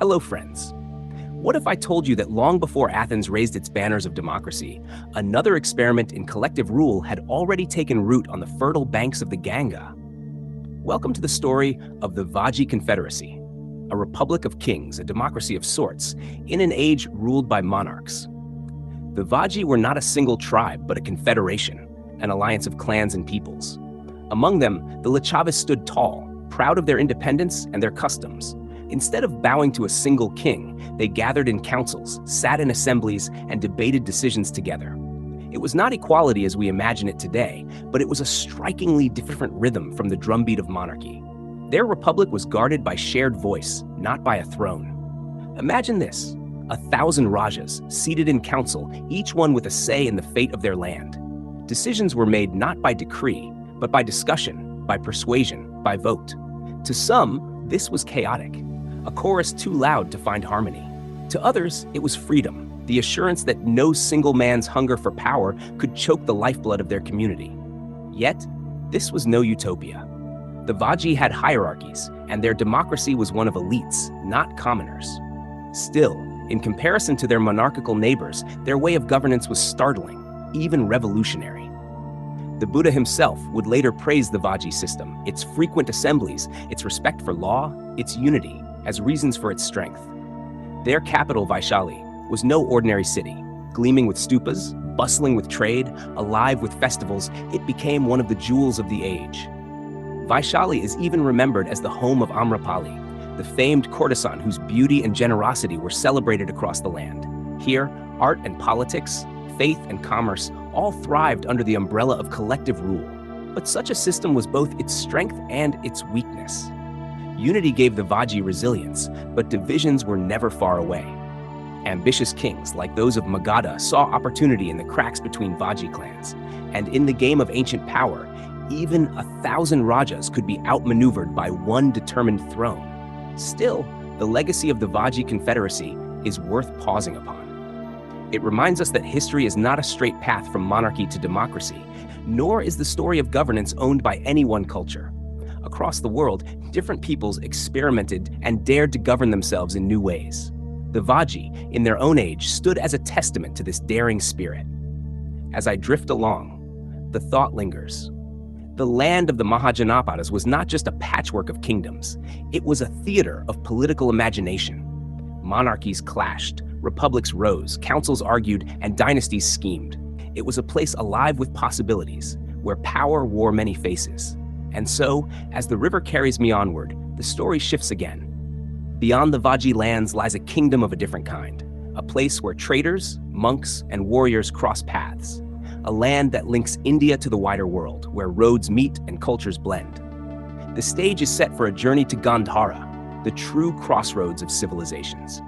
Hello, friends. What if I told you that long before Athens raised its banners of democracy, another experiment in collective rule had already taken root on the fertile banks of the Ganga? Welcome to the story of the Vajji Confederacy, a republic of kings, a democracy of sorts, in an age ruled by monarchs. The Vajji were not a single tribe, but a confederation, an alliance of clans and peoples. Among them, the Lichavis stood tall, proud of their independence and their customs. Instead of bowing to a single king, they gathered in councils, sat in assemblies, and debated decisions together. It was not equality as we imagine it today, but it was a strikingly different rhythm from the drumbeat of monarchy. Their republic was guarded by shared voice, not by a throne. Imagine this: 1,000 rajas seated in council, each one with a say in the fate of their land. Decisions were made not by decree, but by discussion, by persuasion, by vote. To some, this was chaotic, a chorus too loud to find harmony. To others, it was freedom, the assurance that no single man's hunger for power could choke the lifeblood of their community. Yet, this was no utopia. The Vajji had hierarchies, and their democracy was one of elites, not commoners. Still, in comparison to their monarchical neighbors, their way of governance was startling, even revolutionary. The Buddha himself would later praise the Vajji system, its frequent assemblies, its respect for law, its unity, as reasons for its strength. Their capital, Vaishali, was no ordinary city. Gleaming with stupas, bustling with trade, alive with festivals, it became one of the jewels of the age. Vaishali is even remembered as the home of Amrapali, the famed courtesan whose beauty and generosity were celebrated across the land. Here, art and politics, faith and commerce all thrived under the umbrella of collective rule. But such a system was both its strength and its weakness. Unity gave the Vajji resilience, but divisions were never far away. Ambitious kings, like those of Magadha, saw opportunity in the cracks between Vajji clans. And in the game of ancient power, even 1,000 rajas could be outmaneuvered by one determined throne. Still, the legacy of the Vajji Confederacy is worth pausing upon. It reminds us that history is not a straight path from monarchy to democracy, nor is the story of governance owned by any one culture. Across the world, different peoples experimented and dared to govern themselves in new ways. The Vajji, in their own age, stood as a testament to this daring spirit. As I drift along, the thought lingers. The land of the Mahajanapadas was not just a patchwork of kingdoms. It was a theater of political imagination. Monarchies clashed, republics rose, councils argued, and dynasties schemed. It was a place alive with possibilities, where power wore many faces. And so, as the river carries me onward, the story shifts again. Beyond the Vajji lands lies a kingdom of a different kind, a place where traders, monks, and warriors cross paths, a land that links India to the wider world, where roads meet and cultures blend. The stage is set for a journey to Gandhara, the true crossroads of civilizations.